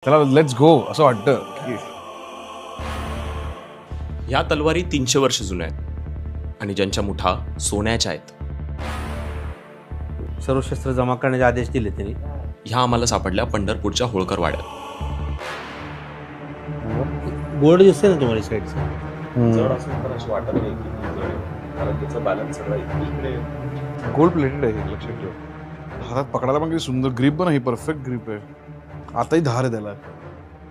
त्याला let's go असं वाटतं की ह्या तलवारी 300 वर्ष जुन्या आहेत आणि ज्यांच्या मुठा सोन्याच्या आहेत. सर्व शस्त्र जमा करण्याचे आदेश दिले त्यांनी. ह्या आम्हाला सापडल्या पंढरपूरच्या होळकर वाड्यात. बोर्ड दिसते ना तुम्हाला साईडचं. जड असेल तर अशी वाटत नाही की जड आहे, कारण त्याचा बॅलन्स सगळा इकडे. गोल्ड प्लेटेड आहे, लक्षात ठेव. हातात पकडायला पण किती सुंदर ग्रिप पण आहे, परफेक्ट ग्रिप आहे. आताही धार आहे त्याला.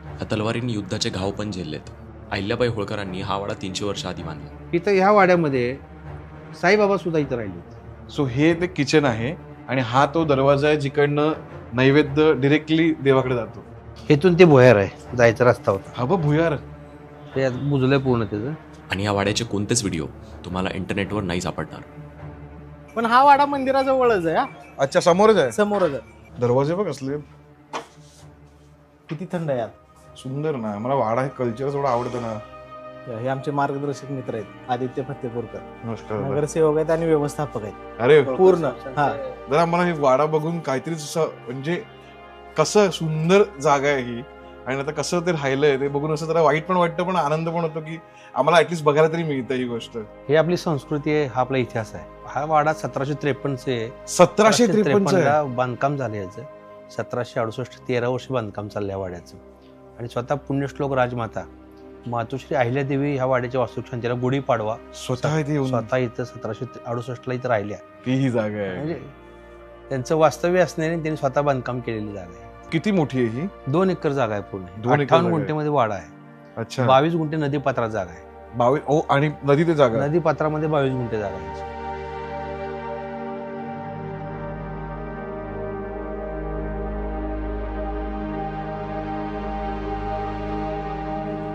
ह्या तलवारींनी युद्धाचे घाव पण झेललेत. अहिल्याबाई होळकरांनी हा वाडा 300 वर्ष आधी बांधला. इथं ह्या वाड्यामध्ये साईबाबा सुद्धा इथं राहिले. सो हे ते किचन आहे आणि हा तो दरवाजा आहे जिकडनं नैवेद्य डिरेक्टली देवाकडे जातो. इथून ते भुयार आहे, जायचा रस्ता होता. हा बघ भुयार. ते बुजलंय पूर्ण त्याचं. आणि या वाड्याचे कोणतेच व्हिडिओ तुम्हाला इंटरनेटवर नाही सापडणार. पण हा वाडा मंदिराजवळच आहे. हा अच्छा, समोरच आहे. समोरच आहे. दरवाजे बघ असले किती थंड आहे यात. सुंदर ना. मला वाडा हे कल्चर थोडं आवडतं ना. हे आमचे मार्गदर्शक मित्र आहेत, आदित्य फत्तेपूरकर. नमस्कार. नगरसेवक आहेत आणि व्यवस्थापक आहेत अरे पूर्ण. हा जरा मला हे वाडा बघून काहीतरी असं म्हणजे कसं सुंदर जागा आहे ही आणि आता कसं ते राहिलंय ते बघून असं जरा वाईट पण वाटतं पण आनंद पण होतो की आम्हाला ऍटलीस्ट बघायला तरी मिळतं ही गोष्ट. हे आपली संस्कृती आहे, हा आपला इतिहास आहे. हा वाडा 1753 1753 बांधकाम झालं याचं. 1768 13 वर्ष बांधकाम चाललं या वाड्याचं. आणि स्वतः पुण्यश्लोक राजमाता मातोश्री अहिल्यादेवी ह्या वाड्याच्या वास्तुशांतीला गुढीपाडवा स्वतः इथे येऊन स्वतः इथं 1768 इथं राहिल्या. ती ही जागा आहे. म्हणजे त्यांचं वास्तव्य असण्याने त्यांनी स्वतः बांधकाम केलेली जागा आहे. किती मोठी आहे ही? 2 एकर जागा आहे पूर्ण. 2 एकर 58 जागा आहे. गुंठेमध्ये वाडा आहे. अच्छा. 22 गुंठे नदीपात्रात जागा आहे. 22 ओ आणि नदी ते जागा. नदीपात्रामध्ये 22 गुंठे जागा आहे.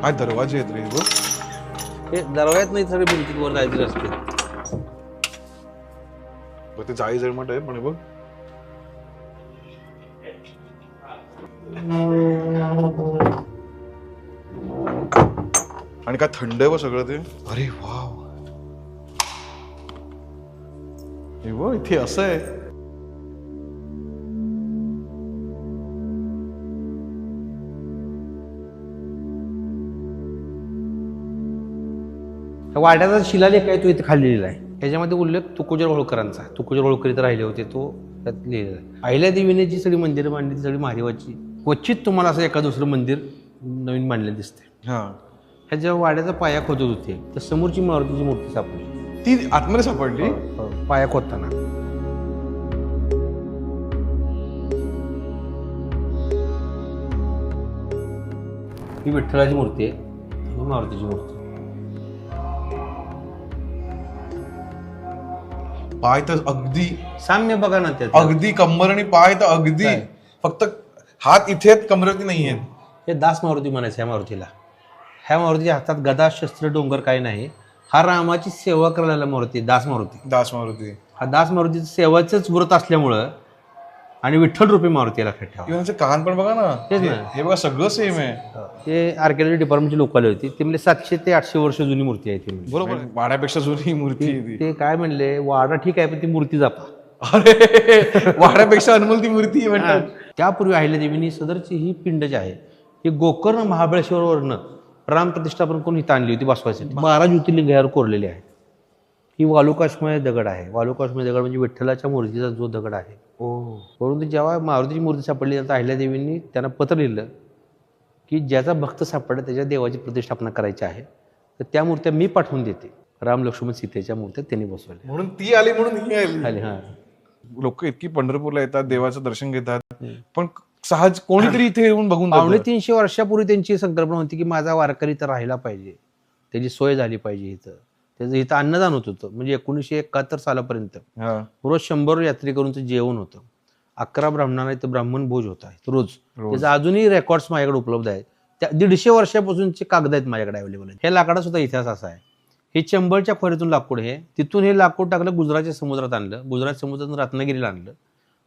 हा दरवाजे आहेत रे बघ. हे दरवाजात नाही, सगळे भिंतीवर जायचे रस्ते. बघ ते जाळी जळमट आहे पण हे बघ. आणि काय थंड आहे बघ सगळं ते. अरे वाव. हे बघ इथे असं आहे. वाड्याचा शिलालेख आहे तो इथे खाली लिहिला आहे. त्याच्यामध्ये उल्लेख तुकोजर होळकरांचा. तुकोजर होळकर इथे राहिले होते, तो त्यात लिहिलेला आहे. अहिल्यादेवीने जी सगळी मंदिरं बांधली ती सगळी महादेवाची. क्वचित तुम्हाला असं एका दुसरं मंदिर नवीन बांधलेलं दिसते. हा ह्या जेव्हा वाड्याचा पाया खोदत होते तर समोरची मारुतीची मूर्ती सापडली. ती आतमध्ये सापडली. पाया खोदताना ही विठ्ठलाची मूर्ती आहे, ही मारुतीची मूर्ती. पाय तर अगदी साम्य बघा ना त्यात. अगदी कंबर आणि पाय तर अगदी काय? फक्त हात इथे आहेत, कमरेवरती नाही आहेत. हे दास मारुती म्हणायचं ह्या मारुतीला. ह्या मारुतीच्या हातात गदा शस्त्र डोंगर काही नाही. हा रामाची सेवा करायला मारुती, दास मारुती. दास मारुती. हा दास मारुतीचं सेवाचंच व्रत असल्यामुळं आणि विठ्ठल रूपी मारुती लक्षात ठेवा. किंवा त्यांचे कान पण बघा ना. तेच ना. हे बघा सगळं सेम आहे. ते आर्किओलॉजी डिपार्टमेंटची लोक आली होती. ते म्हणजे 700 ते 800 वर्ष जुनी मूर्ती आहे ती. बरोबर. वाड्यापेक्षा जुनी ही मूर्ती आहे ती. ते काय म्हणले, वाडा ठीक आहे पण ती मूर्ती जपा. अरे वाड्यापेक्षा अनमोल ती मूर्ती आहे म्हणतात. त्यापूर्वी अहिल्यादेवीनी सदरची ही पिंड जी आहे ही गोकर्ण महाबळेश्वरवरनं राम प्रतिष्ठापन करून इथं आणली होती बसवायसाठी. 12 ज्योतिर्लिंग यावर कोरलेले आहेत. ही वालुकाश्मय दगड आहे. वालुकाश्मय दगड म्हणजे विठ्ठलाच्या मूर्तीचा जो दगड आहे. परंतु जेव्हा मारुतीची मूर्ती सापडली तर अहिल्यादेवींनी त्यांना पत्र लिहिलं की ज्याचा भक्त सापडला त्याच्या देवाची प्रतिष्ठापना करायची आहे तर त्या मूर्त्या मी पाठवून देते. राम लक्ष्मण सीतेच्या मूर्त्या त्यांनी बसवल्या. म्हणून ती आली म्हणून ही आली. आले हा. लोक इतकी पंढरपूरला येतात, देवाचं दर्शन घेतात, पण सहज कोणीतरी इथे येऊन बघून जातं. 250 वर्षापूर्वी त्यांची संकल्पना होती की माझा वारकरी तर राहिला पाहिजे, त्याची सोय झाली पाहिजे. इथं त्याचं इथं अन्नदान होत होतं. म्हणजे 1971 सालापर्यंत हा. रोज 100 यात्रेकरूंचं जेवण होतं. 11 ब्राह्मणांना इथं ब्राह्मण भोज होता रोज. त्याचं अजूनही रेकॉर्ड्स माझ्याकडे उपलब्ध आहेत. त्या 150 वर्षापासूनचे कागद आहेत माझ्याकडे अवेलेबल आहेत. हे लाकडाचा सुद्धा इतिहास असा आहे. हे चंबळच्या खोऱ्यातून लाकूड, हे तिथून हे लाकूड टाकलं गुजरातच्या समुद्रात आणलं. गुजरात समुद्रातून रत्नागिरीला आणलं.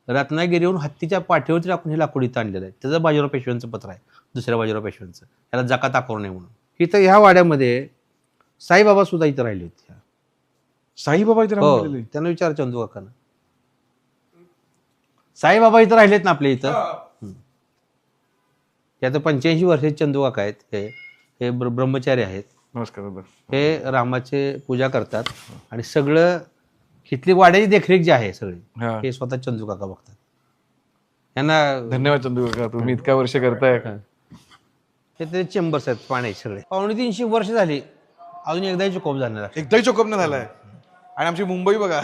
रत्नागिरीवरून हत्तीच्या पाठीवरती टाकून हे लाकूड इथं आणलेलं आहे. त्याचं बाजीराव पेशव्यांचं पत्र आहे, दुसऱ्या बाजीराव पेशव्यांचं. याला जकात दाखवू नये म्हणून. इथं ह्या वाड्यामध्ये साईबाबा सुद्धा इथं राहिले होते. साईबाबा इथे राहून गेलेले. त्यांना विचार चंदू काकांना. साईबाबा इथं राहिलेत ना आपल्या इथं. ते आता 85 वर्षाचे चंदू काका आहेत. हे ब्रह्मचारी आहेत. नमस्कार दादा. हे रामाचे पूजा करतात आणि सगळं इथली वाड्याची देखरेख जी आहे सगळी हा. हे स्वतः चंदू काका बघतात. यांना धन्यवाद चंदू काका, तुम्ही इतक्या वर्ष करताय. हे ते चेंबर्स आहेत पाण्याचे सगळे. 250 वर्ष झाली अजून एकदाही कोप झालेला एकदाही चोकअप नाही झालाय. आणि आमची मुंबई बघा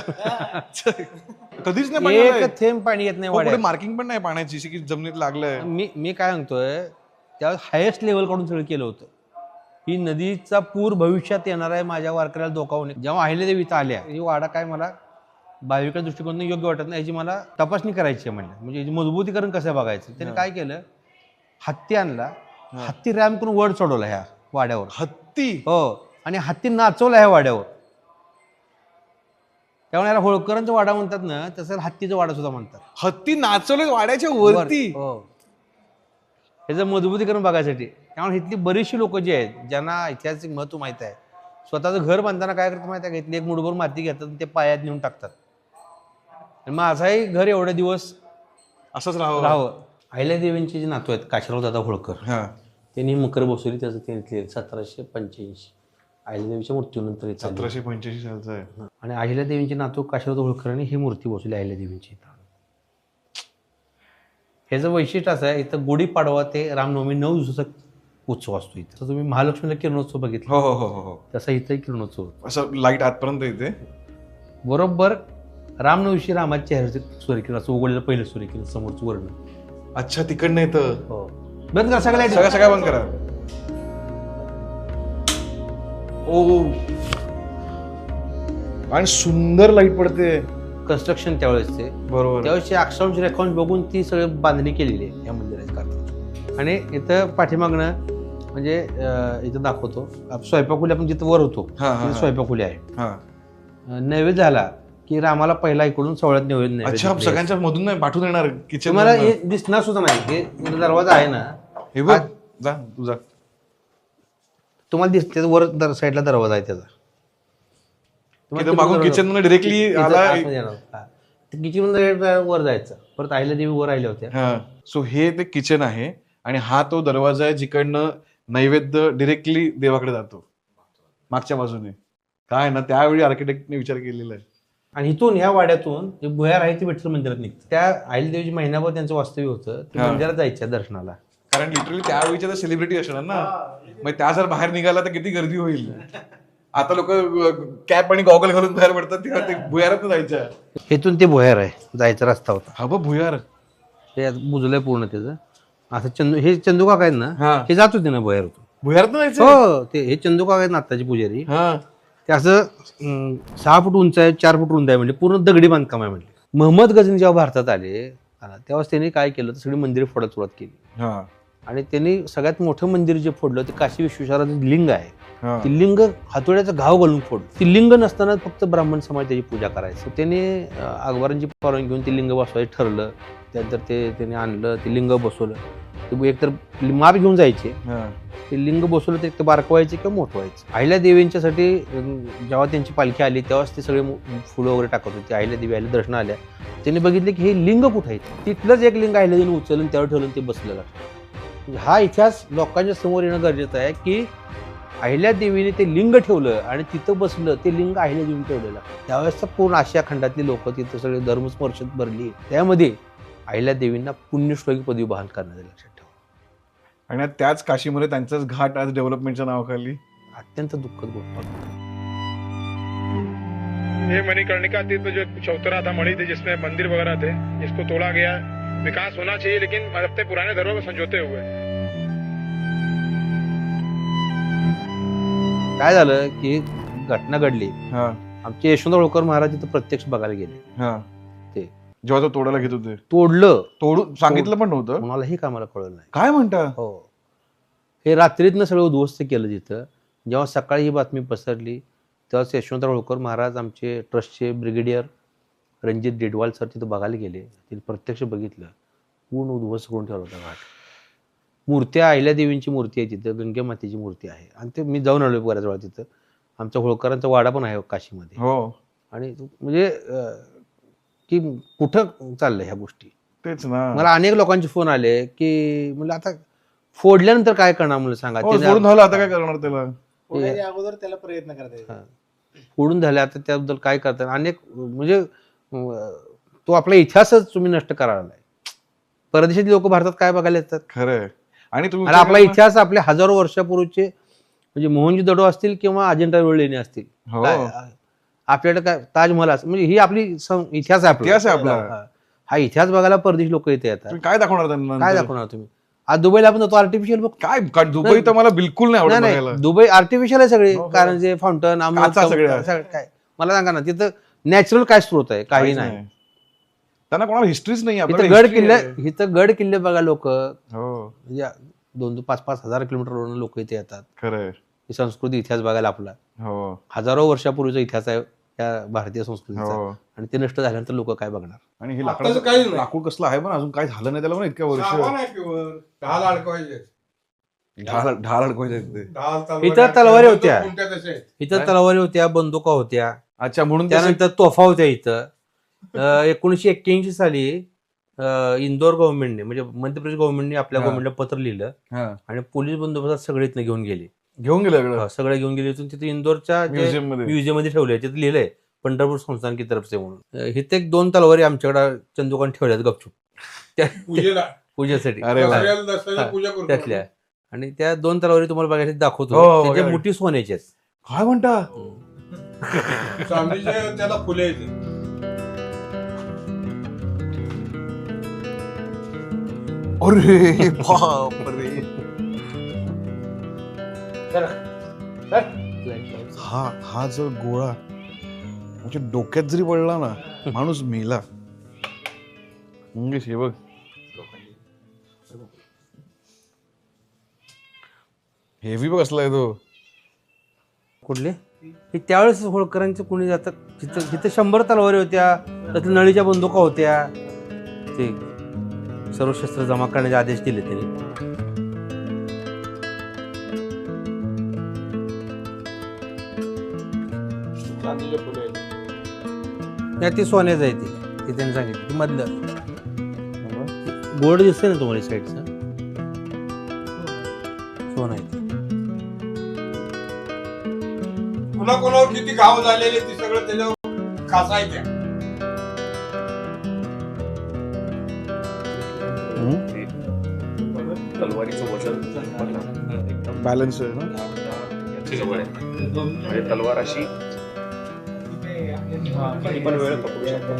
कधीच नाही पाणी आलंय. एक थेंब पाणी येत नाही हो, पुढे वाड्यात. मार्किंग पण नाही पाण्याची की जमिनीत लागलंय. मी काय म्हणतोय त्यावेळेस हायेस्ट लेवल कडून सगळं केलं होतं. ही नदीचा पूर भविष्यात येणार आहे माझ्या वारकऱ्याला धोका होणे. जेव्हा अहिल्यादेवी इथं आल्या ही वाडा काय मला भाविका दृष्टिकोनातून योग्य वाटत नाही. याची मला तपासणी करायची आहे म्हणलं. म्हणजे याची मजबूतीकरण कसं बघायचं. त्याने काय केलं, हत्ती आणला, हत्ती रॅम करून वर चढवला ह्या वाड्यावर. हत्ती? हो, आणि हत्ती नाचवला ह्या वाड्यावर. त्यामुळे याला होळकरांचा वाडा म्हणतात ना, तसं हत्तीचा वाडा सुद्धा म्हणतात. हत्ती नाचवले वाड्याच्या वरती? हो, ह्याचं मजबूतीकरण बघायसाठी. त्यामुळे इथली बरीचशी लोक जी आहेत ज्यांना ऐतिहासिक महत्व माहित आहे, स्वतःचं घर बांधताना काय करतात माहिती आहे का, इथली एक मुठभर माती घेतात आणि ते पायात नेऊन टाकतात. आणि माझाही घर एवढे दिवस असंच राहावं. अहिल्यादेवींचे जे नातू आहेत काशीराव दादा होळकर, त्यांनी मकर बसवली. त्याचं त्यांनी 1785 अहिल्यादेवीच्या मृत्यूनंतर 1785 सालचा आहे. आणि अहिल्यादेवींचे नातू काशीराव होळकरांनी ही मूर्ती बसवली अहिल्यादेवींची. ह्याचं वैशिष्ट्य असं आहे, इथं गुढीपाडवा ते रामनवमी 9 दिवसाचा उत्सव असतो. इथं तुम्ही महालक्ष्मीला किरणोत्सव बघितला, हो हो हो हो, तसा इथं किरणोत्सव असं लाईट आतपर्यंत येते. बरोबर रामनवमीशी रामाच्या चेहऱ्याचे सूर्यकिरण असं उघडलेलं पहिलं सूर्यकिरण समोरचं वर्ण. अच्छा, तिकडनं येतं. हो, बंद करा सगळ्या सगळ्या बंद करा. ओ, आणि सुंदर लाईट पडते. कन्स्ट्रक्शन त्यावेळेसचे, बरोबर. त्यावेळेसचे अक्षांश रेखांश बघून ती सगळी बांधणी केलेली आहे या मंदिराची करता. आणि इथं पाठीमागणं म्हणजे इथं दाखवतो स्वयंपाकखोली. आपण जिथं वर होतो तिथं स्वयंपाकखोली आहे. नैवेद्य झाला की रामाला पहिला इकडून सवळ्यात नैवेद्य. अच्छा, सगळ्यांच्या मधून नाही पाठवून येणार किचन. तुम्हाला हे दिसणार सुद्धा नाही. हे दरवाजा आहे ना, हे बघ, जा तुझा. तुम्हाला दिसते वर साईडला दरवाजा आहे त्याचा. मागून किचन मध्ये डिरेक्टली किचन वर जायचं. परत अहिल्यादेवी वर राहिल्या होत्या. सो हे ते किचन आहे आणि हा तो दरवाजा आहे जिकडनं नैवेद्य डिरेक्टली देवाकडे जातो मागच्या बाजूने. काय ना, त्यावेळी आर्किटेक्टने विचार केलेला आहे. आणि इथून ह्या वाड्यातून जे भुयार आहे ते विठ्ठल मंदिरात निघतं. त्या अहिल्यादेवीची महिनाभर त्यांचं वास्तव्य होतं. मंदिरात जायचं दर्शनाला. कारण लिटरली त्यावेळीच्या तर सेलिब्रिटी असणार ना, मग त्या जर बाहेर निघाला तर किती गर्दी होईल. आता लोक कॅप आणि गॉगल घालून बाहेर पडतात, तेव्हा ते भुयारात जायचं. इथून ते भुयार आहे, जायचा रस्ता होता. हा बघ भुयार, हे बुजलंय पूर्ण त्याचं. असं हे चंदू काका आहेत ना, हे जात होते ना भुयार. भुयारात जायचं. हो, ते हे चंदू काका आहेत ना आत्ताचे पुजारी. ते असं 6 फूट उंच आहे, 4 फूट रुंद आहे. म्हणजे पूर्ण दगडी बांधकाम आहे. म्हणजे महम्मद गझनी जेव्हा भारतात आले तेव्हा त्यांनी काय केलं, तर सगळी मंदिरे फोडायला सुरुवात केली. आणि त्यांनी सगळ्यात मोठं मंदिर जे फोडलं ते काशी विश्वेश्वराचं लिंग आहे. ती लिंग हातोड्याचा घाव घालून फोडलं. ती लिंग नसताना फक्त ब्राह्मण समाज त्याची पूजा करायचं. त्याने अकबरांची परवानगी घेऊन ते लिंग बसवायचं ठरलं. त्यानंतर त्याने आणलं, ते लिंग बसवलं. ते एकतर माप घेऊन जायचे, ते लिंग बसवलं तर एक तर बारकं व्हायचे किंवा मोठं व्हायचं. अहिल्यादेवींच्यासाठी जेव्हा त्यांची पालखी आली तेव्हाच ते सगळे फुलं वगैरे टाकत होते. अहिल्यादेवी आल्या दर्शना आल्या, त्यांनी बघितले की हे लिंग कुठं आहे. तिथलंच एक लिंग अहिल्यादेवीने उचलून त्यावर ठेवलं, ते बसलेलं. हा इतिहास लोकांच्या समोर येणं गरजेचं आहे की अहिल्यादेवीने ते लिंग ठेवलं आणि तिथं बसलं, ते लिंग अहिल्यादेवीने ठेवलेलं. त्यावेळेस पूर्ण आशिया खंडातली लोक तिथं सगळे धर्मस्पर्शात भरली. त्यामध्ये अहिल्यादेवींना पुण्यश्लोकी पदवी बहाल करण्यात आली, लक्षात ठेवा. आणि त्याच काशीमध्ये त्यांचाच घाट आज डेव्हलपमेंटच्या नावाखाली. अत्यंत दुःखद गोष्ट. ये मणिकर्णिका तीर्थ जो चौतरा था, मणि थे जिसमें मंदिर वगैरह थे, इसको तोड़ा गया. विकास होना चाहिए लेकिन अपने पुराने धर्मों में समझौते हुए. काय झालं की घटना घडली. आमचे यशवंत होळकर महाराज तिथं प्रत्यक्ष बघायला गेले. ते जेव्हा तो तोडायला घेत होते, तोडून सांगितलं पण नव्हतं कोणालाही कामाला कळलं नाही. काय म्हणता. हो, हे रात्रीतनं सगळं उद्ध्वस्त केलं तिथं. जेव्हा सकाळी ही बातमी पसरली तेव्हा यशवंत होळकर महाराज आमचे ट्रस्टचे ब्रिगेडियर रणजित डेडवाल सर तिथं बघायला गेले. तिथे प्रत्यक्ष बघितलं, पूर्ण उद्ध्वस्त करून ठेवला होता घाट. मूर्त्या अहिल्यादेवींची मूर्ती आहे तिथं, गंगे मातेची मूर्ती आहे. आणि ते मी जाऊन आलो बऱ्याच वेळा तिथं. आमचा होळकरांचा वाडा पण आहे काशीमध्ये. हो, आणि म्हणजे की कुठं चाललंय ह्या गोष्टी. तेच ना. मला अनेक लोकांचे फोन आले की म्हणजे आता फोडल्यानंतर काय करणार मला सांगा. हो, त्याने- फोडून झालं आता काय करणार त्याला. फोडायच्या अगोदर त्याला प्रयत्न करता येईल. फोडून झाले आता त्याबद्दल काय करतात अनेक म्हणजे तो आपला इतिहासच तुम्ही नष्ट करायला. परदेशातले लोक भारतात काय बघायला येतात. खरंय. आणि तुम्ही आणि आपला इतिहास आपले हजारो वर्षापूर्वीचे म्हणजे मोहनजोदडो असतील किंवा अजिंठा वेरूळ लेणी असतील. हो. आपल्याकडे काय ताजमहल असतील म्हणजे ही आपली इतिहास आहे आपला. इतिहास आहे आपला. हा इतिहास बघायला परदेशी लोक इथे येतात. तुम्ही काय दाखवणार त्यांना काय नंतर? दाखवणार तुम्ही. आज दुबईला आपण जातो आर्टिफिशियल बघ. काय दुबई तर मला बिलकुल नाही आवडत नाही बघायला. नाही दुबई आर्टिफिशियल आहे सगळे. हो, हो. कारण जे फाउंटन काचा सगळ्या. काय मला सांगा ना तिथं नॅचरल काय स्रोत आहे काही काहीच नाही. त्यांना कोणाला हिस्ट्रीच नाही. इथं आपल्याकडे गड history किल्ले आहे. इथं गड किल्ले बघा लोक हो 2-5 हजार किलोमीटरवरून लोक इथे येतात. खरंय. ही संस्कृती इतिहास बघायला आपला हो हजारो वर्षापूर्वीचा इतिहास आहे या भारतीय संस्कृतीचा. हो. आणि ते नष्ट झाल्यानंतर लोक काय बघणार. आणि हे आत्ताचं काहीच नाही. लाकूड कसलं आहे पण अजून काय झालं नाही त्याला पण इतक्या वर्ष. सामान आहे pure. ढाल अडकवायचे. ढाल अडकवायचे ते. ढाल इथं तलवारी होत्या. कोणत्या तशा आहेत. इथं तलवारी होत्या बंदुका होत्या अच्छा म्हणून त्यानंतर त्यानंतर तोफा होत्या इथं. 1981 साली इंदोर गव्हर्नमेंटने म्हणजे मध्य प्रदेश गव्हर्नमेंटने आपल्या हा. गव्हर्नमेंटला पत्र लिहिलं आणि पोलीस बंदोबस्तात सगळे इथनं घेऊन गेले. घेऊन गेलं इकडं सगळे घेऊन गेले इथून तिथे इंदोरच्या म्युझियम मध्ये. म्युझियम मध्ये ठेवले. तिथे लिहिलंय पंढरपूर संस्थान की तरफ से म्हणून. इथे 2 तलवारी आमच्याकडे चंदुकान ठेवल्यात गपचूप पूजेला पूजेसाठी अरे वा. दसऱ्याला दसऱ्याला पूजा करतो. त्यातल्या. आणि त्या 2 तलवारी तुम्हाला बघायला दाखवतो. हो, त्याच्या बघा. मोठी सोन्याची आहेत. काय म्हणता. चांदीच्या त्याला फुले येते. अरे बापरे. हा जर गोळा म्हणजे डोक्यात जरी पडला ना माणूस मेला. म्हणजे हे बघ हेवी बघ असलाय तो. कुठले हे त्यावेळेस होळकरांचे कोणी जातात तिथं 100 तलवारी होत्या. त्यातल्या नळीच्या बंदुका होत्या. ते सर्व शस्त्र जमा करण्याचे आदेश दिले त्यांनी. चांदीचे फुले येते. नाही ते सोन्याचं आहे ते त्यांनी सांगितलं ते मधलं बोर्ड दिसतंय ना तुम्हाला साईडचं सोनं आहे ते. कोणाकोणावर किती घाव झालेले ते सगळं त्याच्यावर खासायच्या. तलवारीचं वजन बॅलन्स आहे ना. जवळ आहे. म्हणजे तलवार अशी किती पण वेळ पकडू शकतो.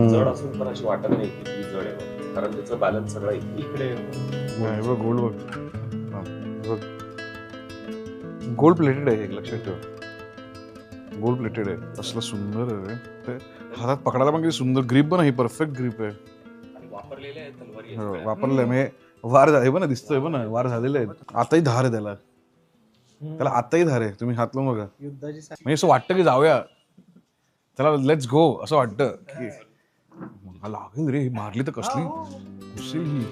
जड असून पण अशी वाटत नाही की ती जड आहे कारण त्याचं बॅलन्स सगळं इकडे हे बघ गोल्ड बघ. हा, हे बघ गोल्ड प्लेटेड आहे. एक लक्षात ठेव गोल्ड प्लेटेड आहे. असलं सुंदर आहे ते. हातात पकडायला पण किती सुंदर ग्रिप पण आहे. परफेक्ट ग्रिप आहे. आणि वापरलेल्या आहेत तलवारी हो, वापरलंय म्हणजे वार झाले पण दिसतोय पण वार झालेले आहेत. आताही धार आहे त्याला. त्याला आताही धार आहे. तुम्ही हात लावून बघा. युद्धाची म्हणजे असं वाटतं की जाऊया त्याला लेट्स गो असं वाटतं की मला लागेल रे ही मारली तर कसली घुसेल ही.